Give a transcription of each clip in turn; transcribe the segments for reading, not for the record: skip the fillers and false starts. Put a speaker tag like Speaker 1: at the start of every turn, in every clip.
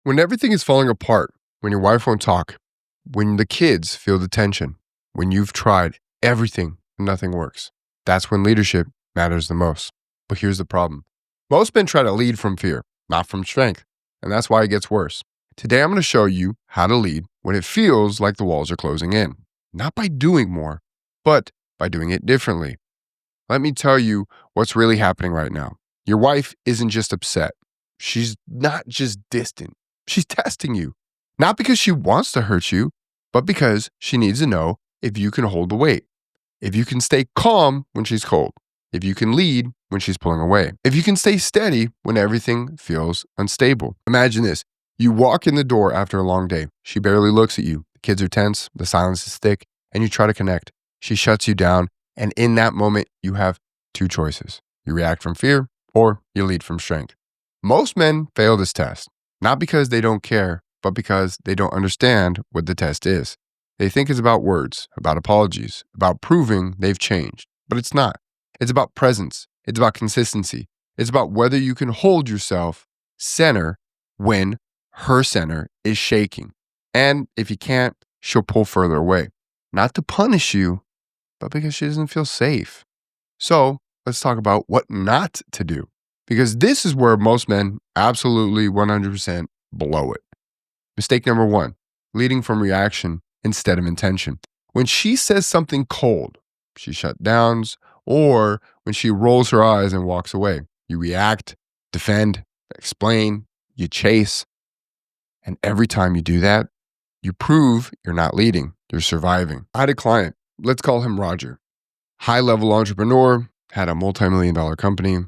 Speaker 1: When everything is falling apart, when your wife won't talk, when the kids feel the tension, when you've tried everything and nothing works, that's when leadership matters the most. But here's the problem. Most men try to lead from fear, not from strength. And that's why it gets worse. Today, I'm going to show you how to lead when it feels like the walls are closing in. Not by doing more, but by doing it differently. Let me tell you what's really happening right now. Your wife isn't just upset. She's not just distant. She's testing you. Not because she wants to hurt you, but because she needs to know if you can hold the weight, if you can stay calm when she's cold, if you can lead when she's pulling away, if you can stay steady when everything feels unstable. Imagine this. You walk in the door after a long day. She barely looks at you. The kids are tense. The silence is thick. And you try to connect. She shuts you down. And in that moment, you have two choices. You react from fear or you lead from strength. Most men fail this test, not because they don't care, but because they don't understand what the test is. They think it's about words, about apologies, about proving they've changed. But it's not. It's about presence. It's about consistency. It's about whether you can hold yourself center when her center is shaking. And if you can't, she'll pull further away. Not to punish you, but because she doesn't feel safe. So let's talk about what not to do. Because this is where most men absolutely 100% blow it. Mistake number one, leading from reaction instead of intention. When she says something cold, she shuts down, or when she rolls her eyes and walks away, you react, defend, explain, you chase. And every time you do that, you prove you're not leading, you're surviving. I had a client, let's call him Roger. High-level entrepreneur, had a multi-million-dollar company.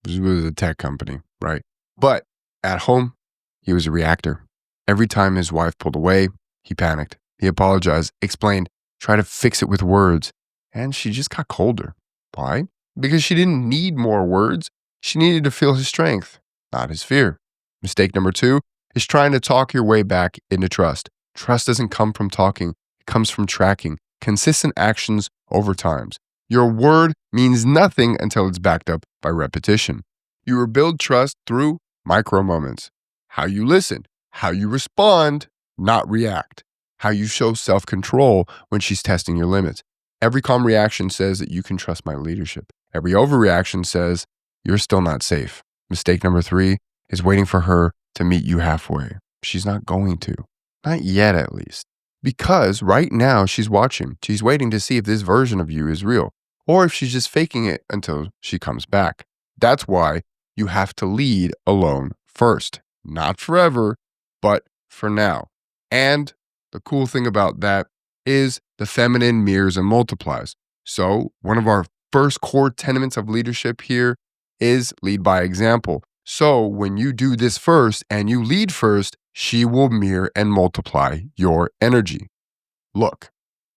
Speaker 1: It was a tech company, right? But at home, he was a reactor. Every time his wife pulled away, he panicked. He apologized, explained, tried to fix it with words, and she just got colder. Why? Because she didn't need more words. She needed to feel his strength, not his fear. Mistake number two is trying to talk your way back into trust. Trust doesn't come from talking. It comes from tracking consistent actions over time. Your word means nothing until it's backed up by repetition. You rebuild trust through micro moments. How you listen, how you respond, not react. How you show self-control when she's testing your limits. Every calm reaction says that you can trust my leadership. Every overreaction says you're still not safe. Mistake number three is waiting for her to meet you halfway. She's not going to. Not yet, at least. Because right now she's watching. She's waiting to see if this version of you is real or if she's just faking it until she comes back. That's why you have to lead alone first. Not forever, but for now. And the cool thing about that is the feminine mirrors and multiplies. So one of our first core tenets of leadership here is lead by example. So when you do this first and you lead first, she will mirror and multiply your energy. Look,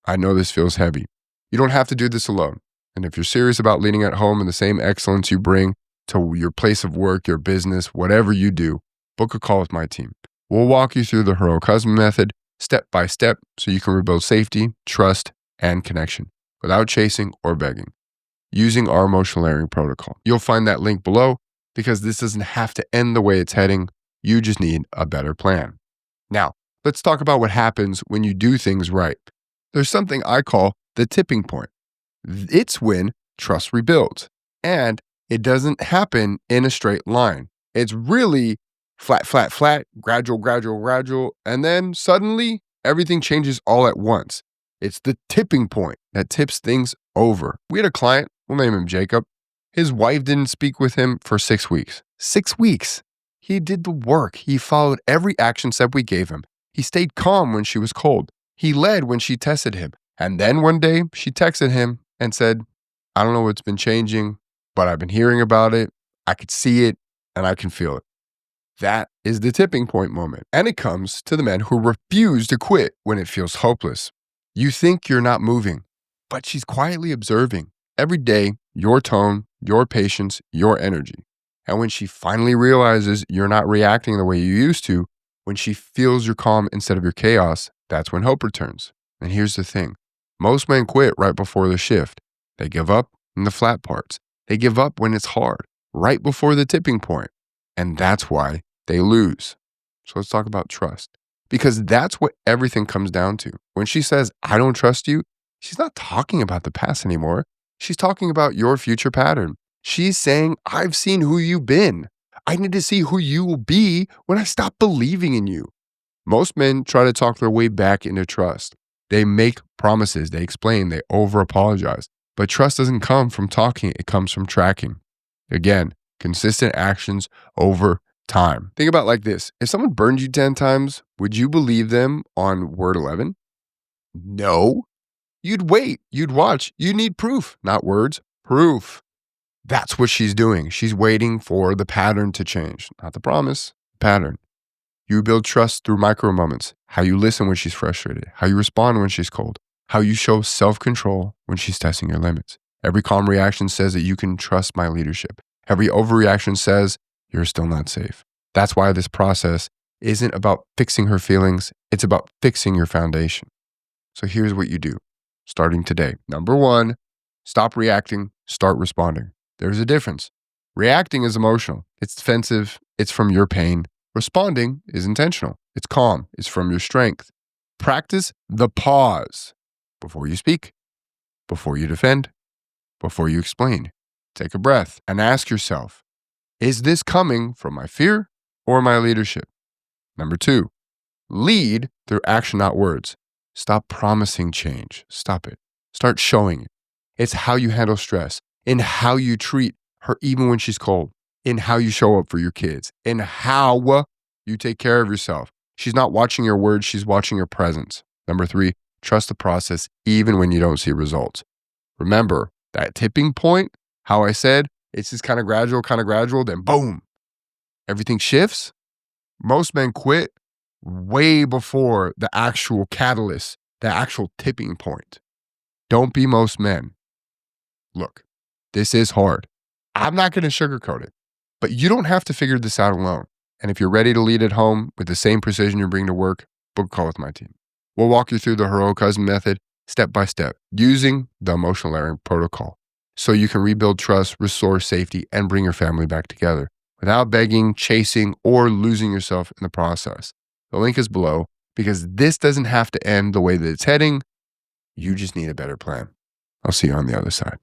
Speaker 1: I know this feels heavy. You don't have to do this alone. And if you're serious about leading at home in the same excellence you bring to your place of work, your business, whatever you do, book a call with my team. We'll walk you through the heroic husband method step by step so you can rebuild safety, trust, and connection without chasing or begging using our emotional layering protocol. You'll find that link below because this doesn't have to end the way it's heading. You just need a better plan. Now, let's talk about what happens when you do things right. There's something I call the tipping point. It's when trust rebuilds, and it doesn't happen in a straight line. It's really flat, flat, flat, gradual, gradual, gradual, and then suddenly everything changes all at once. It's the tipping point that tips things over. We had a client, we'll name him Jacob. His wife didn't speak with him for 6 weeks. 6 weeks. He did the work. He followed every action step we gave him. He stayed calm when she was cold. He led when she tested him. And then one day she texted him and said, I don't know what's been changing, but I've been hearing about it. I could see it and I can feel it. That is the tipping point moment. And it comes to the men who refuse to quit when it feels hopeless. You think you're not moving, but she's quietly observing every day your tone, your patience, your energy. And when she finally realizes you're not reacting the way you used to, when she feels your calm instead of your chaos, that's when hope returns. And here's the thing. Most men quit right before the shift. They give up in the flat parts. They give up when it's hard, right before the tipping point. And that's why they lose. So let's talk about trust, because that's what everything comes down to. When she says, I don't trust you, she's not talking about the past anymore. She's talking about your future pattern. She's saying, I've seen who you've been. I need to see who you will be when I stop believing in you. Most men try to talk their way back into trust. They make promises, they explain, they over apologize. But trust doesn't come from talking, it comes from tracking. Again, consistent actions over time. Think about it like this. If someone burned you 10 times, would you believe them on word 11? No. You'd wait, you'd watch. You need proof, not words, proof. That's what she's doing. She's waiting for the pattern to change, not the promise, pattern. You build trust through micro moments, how you listen when she's frustrated, how you respond when she's cold, how you show self-control when she's testing your limits. Every calm reaction says that you can trust my leadership. Every overreaction says you're still not safe. That's why this process isn't about fixing her feelings. It's about fixing your foundation. So here's what you do starting today. Number 1, stop reacting, start responding. There's a difference. Reacting is emotional. It's defensive. It's from your pain. Responding is intentional. It's calm. It's from your strength. Practice the pause before you speak, before you defend, before you explain. Take a breath and ask yourself, is this coming from my fear or my leadership? Number 2, lead through action, not words. Stop promising change. Stop it. Start showing it. It's how you handle stress, in how you treat her even when she's cold, in how you show up for your kids, in how you take care of yourself. She's not watching your words, she's watching your presence. Number 3, trust the process even when you don't see results. Remember that tipping point, how I said, it's just kind of gradual, then boom, everything shifts. Most men quit way before the actual catalyst, the actual tipping point. Don't be most men. Look, this is hard. I'm not going to sugarcoat it, but you don't have to figure this out alone. And if you're ready to lead at home with the same precision you bring to work, book a call with my team. We'll walk you through the heroic husband method step by step using the emotional layering protocol so you can rebuild trust, restore safety, and bring your family back together without begging, chasing, or losing yourself in the process. The link is below because this doesn't have to end the way that it's heading. You just need a better plan. I'll see you on the other side.